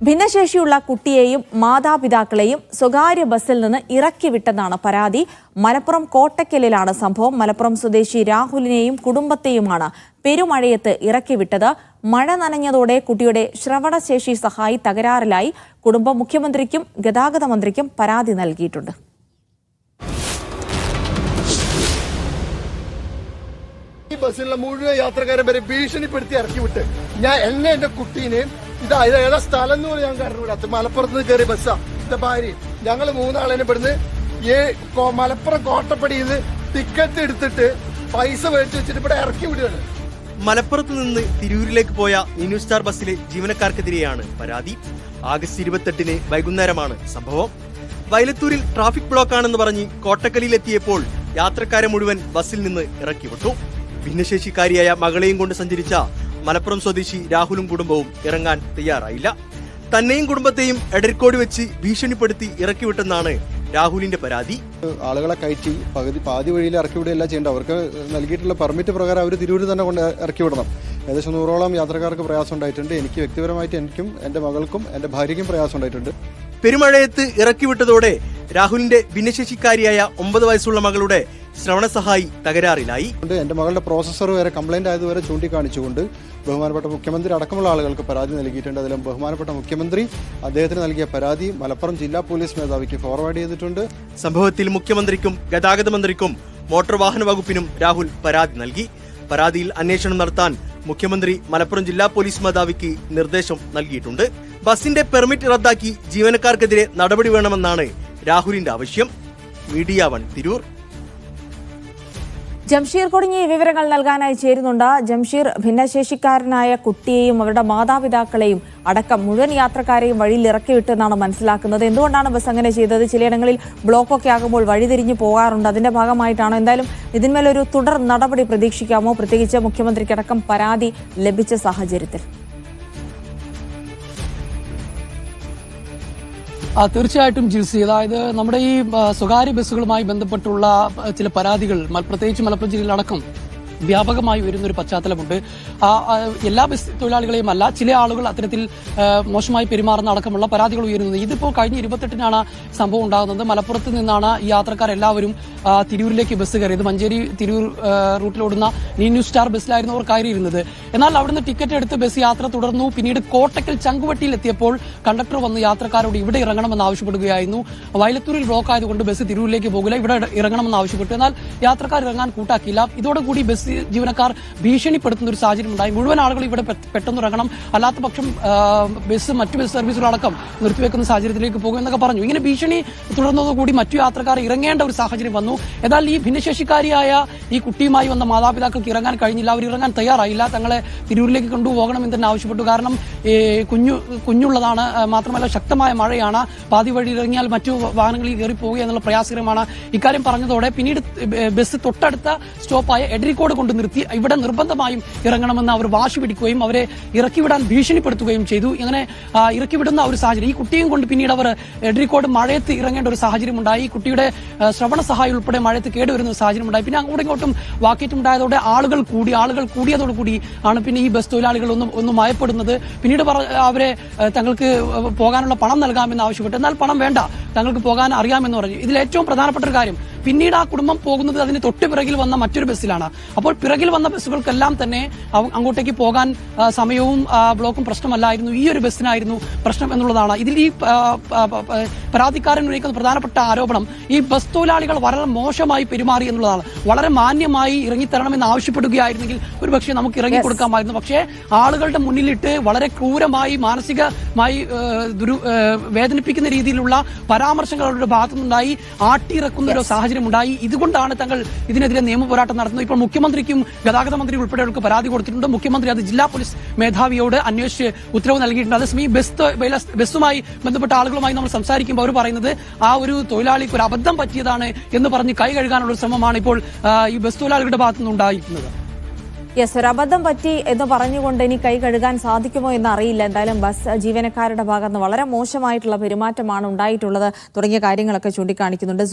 ഭിന്നശേഷിയുള്ള കുട്ടിയെയും മാതാപിതാക്കളെയും സ്വകാര്യ ബസ്സിൽ നിന്ന് ഇറക്കിവിട്ടെന്നാണ് പരാതി. മലപ്പുറം കോട്ടക്കലിലാണ് സംഭവം. മലപ്പുറം സ്വദേശി രാഹുലിനെയും കുടുംബത്തെയുമാണ് പെരുമഴയത്ത് ഇറക്കിവിട്ടത്. മഴ നനഞ്ഞതോടെ കുട്ടിയുടെ ശ്രവണശേഷി സഹായി തകരാറിലായി. കുടുംബം മുഖ്യമന്ത്രിക്കും ഗതാഗത മന്ത്രിക്കും പരാതി നൽകിയിട്ടുണ്ട്. ഈ ബസ്സിലുള്ള മുഴുവൻ യാത്രക്കാരെ വരെ ഭീഷണിപ്പെടുത്തി ഇറക്കിവിട്ട് എന്റെ കുട്ടീനെയും ഇത് ഏതാ സ്ഥലം എന്ന് പറഞ്ഞാൽ ഞാൻ കണ്ടുകൂടാത്ത മലപ്പുറത്ത് നിന്ന് കയറിയ ബസ്സാ. എന്റെ ഭാര്യ ഞങ്ങൾ മൂന്നാളെന്നെ ഇവിടുന്ന് മലപ്പുറം കോട്ടപ്പടിയിൽ നിന്ന് ടിക്കറ്റ് എടുത്തിട്ട് പൈസ മേടിച്ച് വെച്ചിട്ട് ഇവിടെ ഇറക്കി വിടുകയാണ്. മലപ്പുറത്ത് നിന്ന് തിരൂരിലേക്ക് പോയ ന്യൂ സ്റ്റാർ ബസ്സിലെ ജീവനക്കാർക്കെതിരെയാണ് പരാതി. ആഗസ്റ്റ് 28 വൈകുന്നേരമാണ് സംഭവം. വയലത്തൂരിൽ ട്രാഫിക് ബ്ലോക്കാണെന്ന് പറഞ്ഞ് കോട്ടക്കലിയിലെത്തിയപ്പോൾ യാത്രക്കാരെ മുഴുവൻ ബസ്സിൽ നിന്ന് ഇറക്കിവിട്ടു. ഭിന്നശേഷിക്കാരിയായ മകളെയും കൊണ്ട് സഞ്ചരിച്ച മലപ്പുറം സ്വദേശി രാഹുലും കുടുംബവും ഇറങ്ങാൻ തയ്യാറായില്ല. തന്നെയും കുടുംബത്തെയും എടരിക്കോട് വെച്ച് ഭീഷണിപ്പെടുത്തി ഇറക്കിവിട്ടെന്നാണ് രാഹുലിന്റെ പരാതി. ആളുകളെ കയറ്റി പാതി വഴിയിൽ ഇറക്കി വിടുകയല്ല ചെയ്യേണ്ടത്. അവർക്ക് നൽകിയിട്ടുള്ള പെർമിറ്റ് പ്രകാരം അവർ തിരൂരിൽ തന്നെ കൊണ്ട് ഇറക്കി വിടണം. ഏകദേശം 100ഓളം യാത്രക്കാർക്ക് പ്രയാസം ഉണ്ടായിട്ടുണ്ട്. എനിക്ക് വ്യക്തിപരമായിട്ട് എനിക്കും എൻ്റെ മകൾക്കും എൻ്റെ ഭാര്യയ്ക്കും പ്രയാസം ഉണ്ടായിട്ടുണ്ട്. പെരുമഴയത്ത് ഇറക്കിവിട്ടതോടെ രാഹുലിന്റെ ഭിന്നശേഷിക്കാരിയായ 9 വയസ്സുള്ള മകളുടെ ശ്രവണ സഹായി തകരാറിലായി. എന്റെ മകളുടെ പ്രോസസ്സർ വരെ കംപ്ലൈന്റ് ആയതുവരെ ചൂണ്ടിക്കാണിച്ചുകൊണ്ട് ബഹുമാനപ്പെട്ട മുഖ്യമന്ത്രി അടക്കമുള്ള ആളുകൾക്ക് പരാതി നൽകിയിട്ടുണ്ട്. അതിലും ബഹുമാനപ്പെട്ട മുഖ്യമന്ത്രി അദ്ദേഹത്തിന് നൽകിയ പരാതി മലപ്പുറം ജില്ലാ പോലീസ് മേധാവിക്ക് ഫോർവേഡ് ചെയ്തിട്ടുണ്ട്. സംഭവത്തിൽ മുഖ്യമന്ത്രിക്കും ഗതാഗത മന്ത്രിക്കും മോട്ടോർ വാഹന വകുപ്പിനും രാഹുൽ പരാതി നൽകി. പരാതിയിൽ അന്വേഷണം നടത്താൻ മുഖ്യമന്ത്രി മലപ്പുറം ജില്ലാ പോലീസ് മേധാവിക്ക് നിർദ്ദേശം നൽകിയിട്ടുണ്ട്. ബസിന്റെ പെർമിറ്റ് റദ്ദാക്കി ജീവനക്കാർക്കെതിരെ നടപടി വേണമെന്നാണ് രാഹുലിന്റെ ആവശ്യം. മീഡിയ 1 തിരൂർ. ജംഷീർ കുടുങ്ങി വിവരങ്ങൾ നൽകാനായി ചേരുന്നുണ്ട്. ജംഷീർ, ഭിന്നശേഷിക്കാരനായ കുട്ടിയെയും അവരുടെ മാതാപിതാക്കളെയും അടക്കം മുഴുവൻ യാത്രക്കാരെയും വഴിയിൽ ഇറക്കിവിട്ടെന്നാണ് മനസ്സിലാക്കുന്നത്. എന്തുകൊണ്ടാണ് ബസ് അങ്ങനെ ചെയ്തത്? ചിലയിടങ്ങളിൽ ബ്ലോക്കൊക്കെ ആകുമ്പോൾ വഴിതിരിഞ്ഞു പോകാറുണ്ട്. അതിന്റെ ഭാഗമായിട്ടാണോ? എന്തായാലും ഇതിന്മേലൊരു തുടർ നടപടി പ്രതീക്ഷിക്കാമോ? പ്രത്യേകിച്ച് മുഖ്യമന്ത്രിക്കടക്കം പരാതി ലഭിച്ച സാഹചര്യത്തിൽ. തീർച്ചയായിട്ടും ജിൽസി, അതായത് നമ്മുടെ ഈ സ്വകാര്യ ബസ്സുകളുമായി ബന്ധപ്പെട്ടുള്ള ചില പരാതികൾ പ്രത്യേകിച്ച് മലപ്പുറം ജില്ലയിലടക്കം വ്യാപകമായി വരുന്നൊരു പശ്ചാത്തലമുണ്ട്. എല്ലാ ബസ് തൊഴിലാളികളെയും അല്ല, ചില ആളുകൾ അത്തരത്തിൽ മോശമായി പെരുമാറുന്ന അടക്കമുള്ള പരാതികൾ ഉയരുന്നത്. ഇതിപ്പോൾ കഴിഞ്ഞ 28-നാണ് സംഭവം ഉണ്ടാകുന്നത്. മലപ്പുറത്ത് നിന്നാണ് ഈ യാത്രക്കാരെല്ലാവരും തിരൂരിലേക്ക് ബസ് കയറിയത്. മഞ്ചേരി തിരൂർ റൂട്ടിലോടുന്ന ന്യൂ സ്റ്റാർ ബസ്സിലായിരുന്നു അവർ കയറിയിരുന്നത്. എന്നാൽ അവിടുന്ന് ടിക്കറ്റ് എടുത്ത് ബസ് യാത്ര തുടർന്നു. പിന്നീട് കോട്ടക്കൽ ചങ്കുവട്ടിയിൽ എത്തിയപ്പോൾ കണ്ടക്ടർ വന്ന് യാത്രക്കാരോട് ഇവിടെ ഇറങ്ങണമെന്ന് ആവശ്യപ്പെടുകയായിരുന്നു. വയലത്തൂരിൽ ബ്ലോക്ക് ആയതുകൊണ്ട് ബസ് തിരൂരിലേക്ക് പോകില്ല, ഇവിടെ ഇറങ്ങണമെന്ന് ആവശ്യപ്പെട്ടു. എന്നാൽ യാത്രക്കാർ ഇറങ്ങാൻ കൂട്ടാക്കിയില്ല. ഇതോടുകൂടി ബസ് ജീവനക്കാർ ഭീഷണിപ്പെടുത്തുന്ന ഒരു സാഹചര്യം ഉണ്ടായി. മുഴുവൻ ആളുകൾ ഇവിടെ പെട്ടെന്ന് ഇറങ്ങണം, അല്ലാത്ത പക്ഷം മറ്റു ബസ് സർവീസുകളടക്കം നിർത്തിവെക്കുന്ന സാഹചര്യത്തിലേക്ക് പോകും എന്നൊക്കെ പറഞ്ഞു. ഇങ്ങനെ ഭീഷണി തുടർന്നതോടുകൂടി മറ്റു യാത്രക്കാർ ഇറങ്ങേണ്ട ഒരു സാഹചര്യം വന്നു. എന്നാൽ ഈ ഭിന്നശേഷിക്കാരിയായ ഈ കുട്ടിയുമായി വന്ന മാതാപിതാക്കൾക്ക് ഇറങ്ങാൻ കഴിഞ്ഞില്ല. അവർ ഇറങ്ങാൻ തയ്യാറായില്ല. തങ്ങളെ തിരൂരിലേക്ക് കൊണ്ടുപോകണമെന്ന് തന്നെ ആവശ്യപ്പെട്ടു. കാരണം കുഞ്ഞുള്ളതാണ്, മാത്രമല്ല ശക്തമായ മഴയാണ്. പാതി വഴി ഇറങ്ങിയാൽ മറ്റു വാഹനങ്ങളിൽ കയറി പോവുക എന്നുള്ള പ്രയാസകരമാണ്. ഇക്കാര്യം പറഞ്ഞതോടെ പിന്നീട് ബസ് തൊട്ടടുത്ത സ്റ്റോപ്പായ എടരിക്കോട് കൊണ്ട് നിർത്തി ഇവിടെ നിർബന്ധമായും ഇറങ്ങണമെന്ന് അവർ വാശി പിടിക്കുകയും അവരെ ഇറക്കിവിടാൻ ഭീഷണിപ്പെടുത്തുകയും ചെയ്തു. ഇങ്ങനെ ഇറക്കിവിടുന്ന ഒരു സാഹചര്യം, ഈ കുട്ടിയും കൊണ്ട് പിന്നീട് അവർ എടരിക്കോട് മഴയത്ത് ഇറങ്ങേണ്ട ഒരു സാഹചര്യം ഉണ്ടായി. കുട്ടിയുടെ ശ്രവണ സഹായം ഉൾപ്പെടെ മഴയത്ത് കേടുവരുന്ന ഒരു സാഹചര്യം ഉണ്ടായി. പിന്നെ അങ്ങോട്ടും ഇങ്ങോട്ടും വാക്കേറ്റുണ്ടായതോടെ ആളുകൾ കൂടിയതോടുകൂടി ആണ് പിന്നെ ഈ ബസ് തൊഴിലാളികൾ ഒന്ന് മയപ്പെടുന്നത്. പിന്നീട് അവരെ തങ്ങൾക്ക് പോകാനുള്ള പണം നൽകാമെന്ന് ആവശ്യപ്പെട്ടു. എന്നാൽ പണം വേണ്ട, തങ്ങൾക്ക് പോകാൻ അറിയാമെന്ന് പറഞ്ഞു. ഇതിൽ ഏറ്റവും പ്രധാനപ്പെട്ട ഒരു കാര്യം, പിന്നീട് ആ കുടുംബം പോകുന്നത് അതിന് തൊട്ട് പിറകിൽ വന്ന മറ്റൊരു ബസ്സിലാണ്. അപ്പോൾ പിറകിൽ വന്ന ബസ്സുകൾക്കെല്ലാം തന്നെ അങ്ങോട്ടേക്ക് പോകാൻ സമയവും ബ്ലോക്കും പ്രശ്നമല്ലായിരുന്നു, ഈ ഒരു ബസ്സിനായിരുന്നു പ്രശ്നം എന്നുള്ളതാണ്. ഇതിൽ ഈ പരാതിക്കാരൻ ഉന്നയിക്കുന്ന പ്രധാനപ്പെട്ട ആരോപണം ഈ ബസ് തൊഴിലാളികൾ വളരെ മോശമായി പെരുമാറി എന്നുള്ളതാണ്. വളരെ മാന്യമായി ഇറങ്ങിത്തരണമെന്ന് ആവശ്യപ്പെടുകയായിരുന്നെങ്കിൽ ഒരുപക്ഷെ നമുക്ക് ഇറങ്ങിക്കൊടുക്കാമായിരുന്നു. പക്ഷേ ആളുകളുടെ മുന്നിലിട്ട് വളരെ ക്രൂരമായി മാനസികമായി വേദനിപ്പിക്കുന്ന രീതിയിലുള്ള പരാമർശങ്ങൾ അവരുടെ ഭാഗത്തുനിന്നുണ്ടായി. ആട്ടിയിറക്കുന്ന ഒരു സാഹചര്യം ഉണ്ടായി. ഇതുകൊണ്ടാണ് തങ്ങൾ ഇതിനെതിരെ നിയമ പോരാട്ടം നടത്തുന്നത്. ഇപ്പോൾ മുഖ്യമന്ത്രിക്കും ഗതാഗത മന്ത്രി ഉൾപ്പെടെയുള്ള പരാതി കൊടുത്തിട്ടുണ്ട്. മുഖ്യമന്ത്രി അത് ജില്ലാ പോലീസ് മേധാവിയോട് അന്വേഷിച്ച് ഉത്തരവ് നൽകിയിട്ടുണ്ട്. അതേസമയം ബസ്സുമായി ബന്ധപ്പെട്ട ആളുകളുമായി നമ്മൾ സംസാരിക്കുമ്പോൾ അവർ പറയുന്നത് ആ ഒരു തൊഴിലാളിക്ക് ഒരു അബദ്ധം പറ്റിയതാണ് എന്ന് പറഞ്ഞ് കൈ കഴുകാനുള്ള ശ്രമമാണ് ഇപ്പോൾ ഈ ബസ് തൊഴിലാളികളുടെ ഭാഗത്തുനിന്ന് ഉണ്ടായിരിക്കുന്നത്. ഒരു അബദ്ധം പറ്റി എന്ന് പറഞ്ഞുകൊണ്ട് ഇനി കൈ കഴുകാൻ സാധിക്കുമോ എന്ന് അറിയില്ല. എന്തായാലും ബസ് ജീവനക്കാരുടെ ഭാഗത്ത് വളരെ മോശമായിട്ടുള്ള പെരുമാറ്റമാണ് ഉണ്ടായിട്ടുള്ളത് തുടങ്ങിയ കാര്യങ്ങളൊക്കെ ചൂണ്ടിക്കാണിക്കുന്നുണ്ട്.